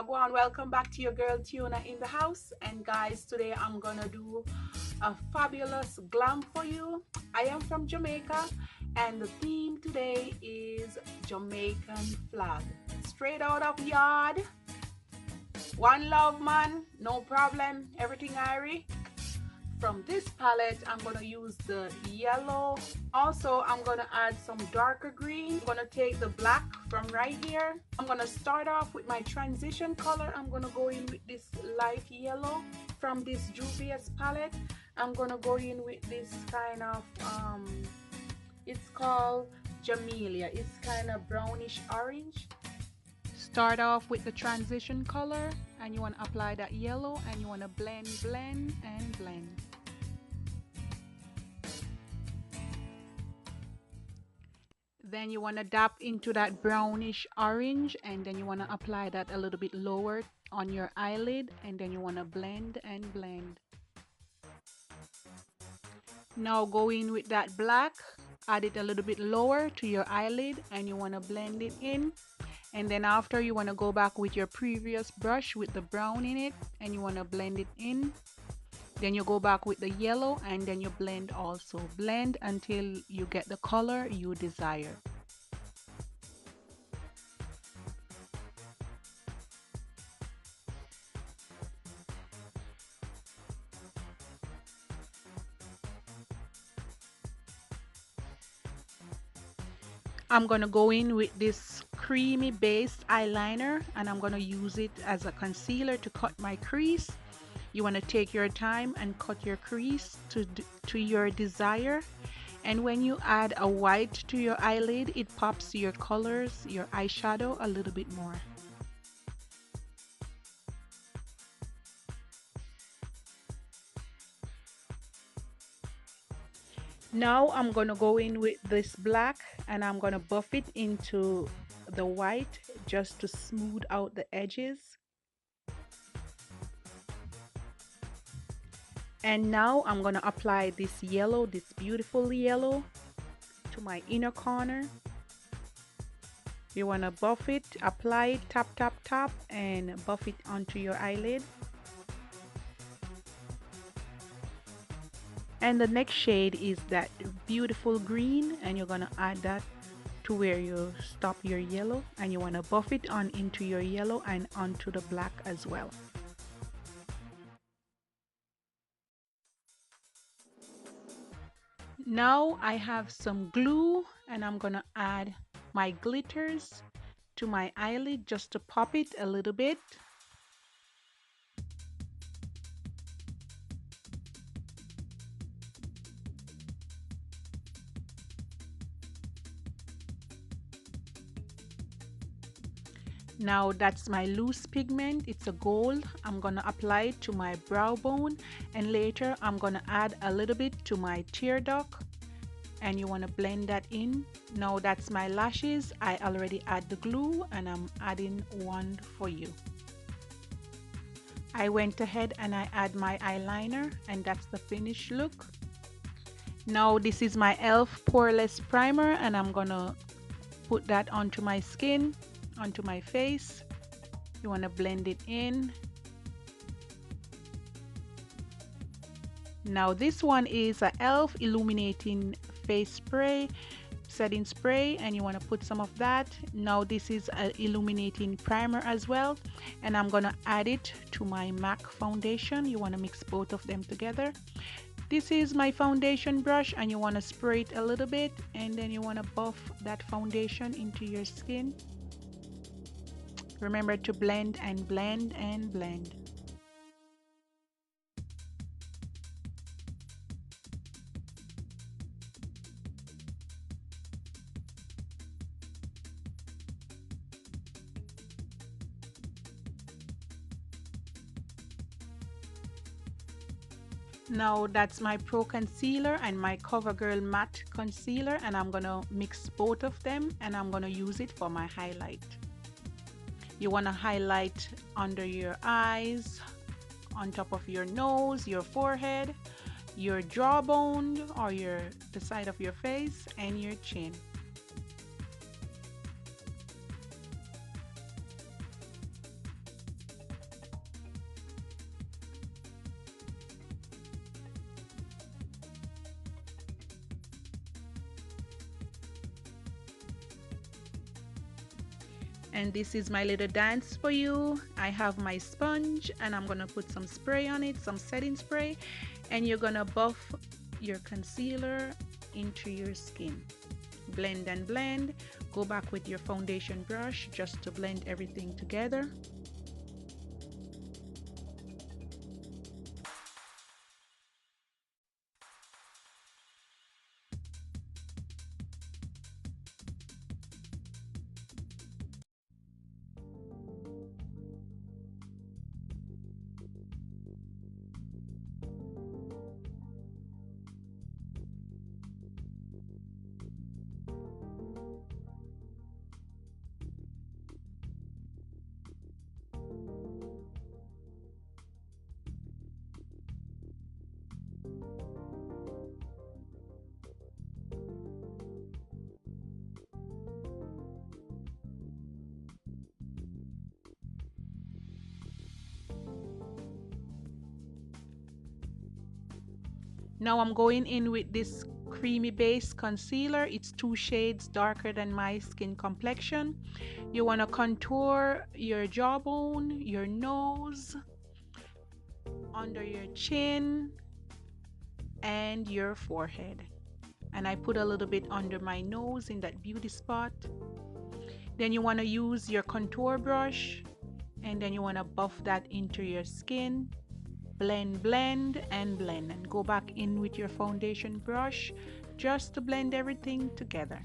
Wagwan, welcome back to your girl Tuna in the house. And guys, today I'm gonna do a fabulous glam for you. I am from Jamaica, and the theme today is Jamaican flag. Straight out of yard. One love, man, no problem, everything Irie. From this palette, I'm gonna use the yellow. Also, I'm gonna add some darker green. I'm gonna take the black from right here. I'm gonna start off with my transition color. I'm gonna go in with this light yellow from this Juvia's palette. I'm gonna go in with this kind of it's called Jamelia. It's kind of brownish orange. Start off with the transition color, and you want to apply that yellow, and you want to blend and blend. Then you want to dab into that brownish orange, and then you want to apply that a little bit lower on your eyelid, and then you want to blend and blend. Now go in with that black, add it a little bit lower to your eyelid, and you want to blend it in. And then after, you want to go back with your previous brush with the brown in it, and you want to blend it in. Then you go back with the yellow, and then you blend also. Blend until you get the color you desire. I'm going to go in with this creamy based eyeliner, and I'm going to use it as a concealer to cut my crease. You want to take your time and cut your crease to your desire. And when you add a white to your eyelid, it pops your colors, your eyeshadow a little bit more. Now I'm going to go in with this black, and I'm going to buff it into the white just to smooth out the edges. And now I'm going to apply this yellow, this beautiful yellow, to my inner corner. You want to buff it, apply it, tap, tap, tap, and buff it onto your eyelid. And the next shade is that beautiful green, and you're going to add that to where you stop your yellow, and you want to buff it on into your yellow and onto the black as well. Now I have some glue, and I'm going to add my glitters to my eyelid just to pop it a little bit. Now that's my loose pigment, it's a gold. I'm gonna apply it to my brow bone, and later I'm gonna add a little bit to my tear duct, and you want to blend that in. Now that's my lashes. I already add the glue, and I'm adding one for you. I went ahead and I add my eyeliner, and that's the finished look. Now this is my e.l.f. poreless primer, and I'm gonna put that onto my skin, onto my face. You want to blend it in. Now this one is a e.l.f. illuminating face spray, setting spray, and you want to put some of that. Now this is an illuminating primer as well, and I'm gonna add it to my MAC foundation. You want to mix both of them together. This is my foundation brush, and you want to spray it a little bit, and then you want to buff that foundation into your skin. Remember to blend and blend and blend. Now that's my Pro Concealer and my CoverGirl Matte Concealer, and I'm gonna mix both of them, and I'm gonna use it for my highlight. You want to highlight under your eyes, on top of your nose, your forehead, your jawbone, or the side of your face, and your chin. And this is my little dance for you. I have my sponge and I'm gonna put some spray on it, some setting spray, and you're gonna buff your concealer into your skin. Blend and blend. Go back with your foundation brush just to blend everything together. Now I'm going in with this creamy base concealer. It's 2 shades darker than my skin complexion. You want to contour your jawbone, your nose, under your chin, and your forehead. And I put a little bit under my nose in that beauty spot. Then you want to use your contour brush and then you want to buff that into your skin. Blend, blend, and blend, and go back in with your foundation brush just to blend everything together.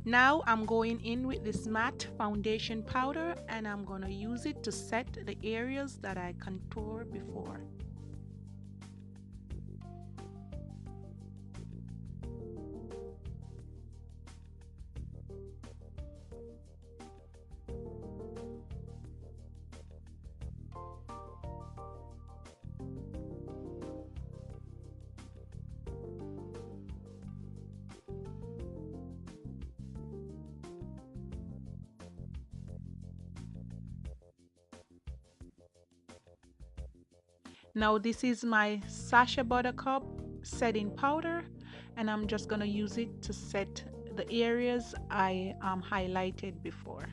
Now I'm going in with this matte foundation powder and I'm going to use it to set the areas that I contoured before. Now this is my Sacha Buttercup setting powder and I'm just going to use it to set the areas I highlighted before.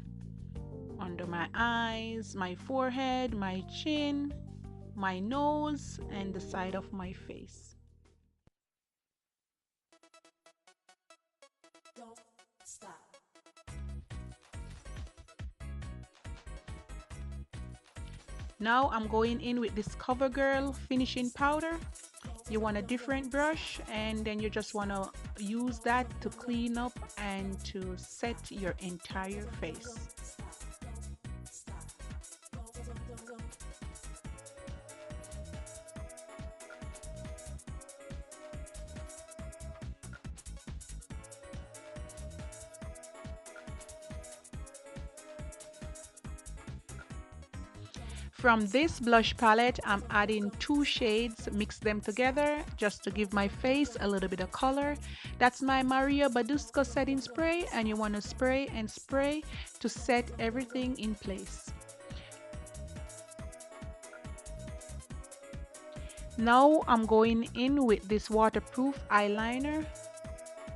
Under my eyes, my forehead, my chin, my nose, and the side of my face. Don't stop. Now I'm going in with this CoverGirl finishing powder. You want a different brush and then you just want to use that to clean up and to set your entire face. From this blush palette, I'm adding 2 shades, mix them together just to give my face a little bit of color. That's my Maria Badusco setting spray, and you want to spray and spray to set everything in place. Now I'm going in with this waterproof eyeliner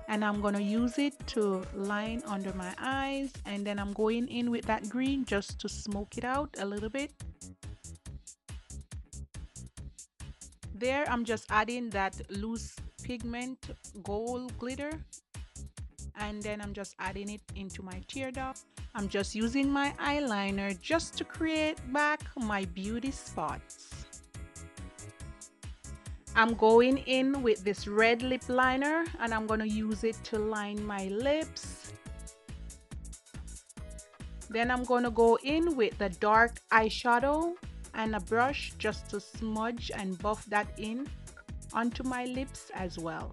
and I'm going to use it to line under my eyes, and then I'm going in with that green just to smoke it out a little bit. There I'm just adding that loose pigment gold glitter and then I'm just adding it into my tear duct. I'm just using my eyeliner just to create back my beauty spots. I'm going in with this red lip liner and I'm going to use it to line my lips, Then I'm going to go in with the dark eyeshadow and a brush just to smudge and buff that in onto my lips as well.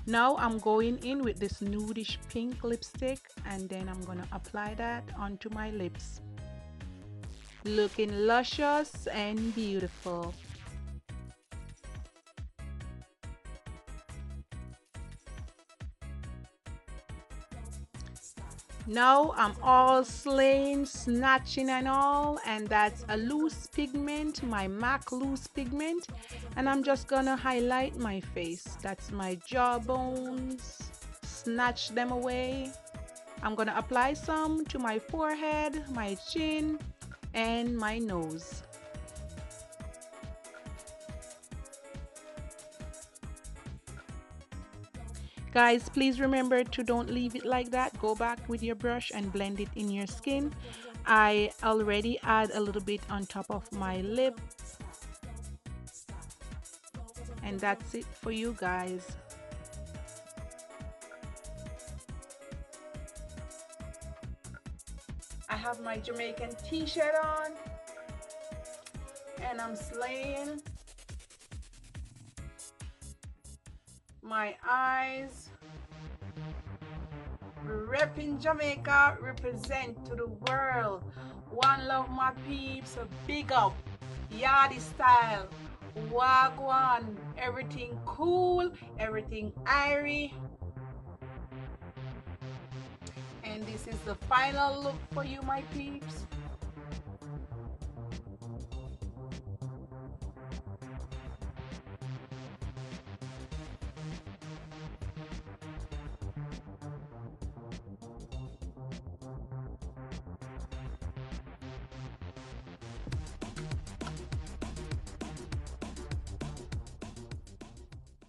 Now I'm going in with this nudish pink lipstick and then I'm gonna apply that onto my lips. Looking luscious and beautiful. Now I'm all slaying, snatching and all, and that's a loose pigment, my MAC loose pigment, and I'm just gonna highlight my face. That's my jawbones, snatch them away. I'm gonna apply some to my forehead, my chin, and my nose. Guys, please remember to don't leave it like that. Go back with your brush and blend it in your skin. I already add a little bit on top of my lip. And that's it for you guys. I have my Jamaican t-shirt on and I'm slaying. My eyes, repping Jamaica, represent to the world. One love my peeps, big up, yardy style, wagwan, everything cool, everything airy. And this is the final look for you, my peeps.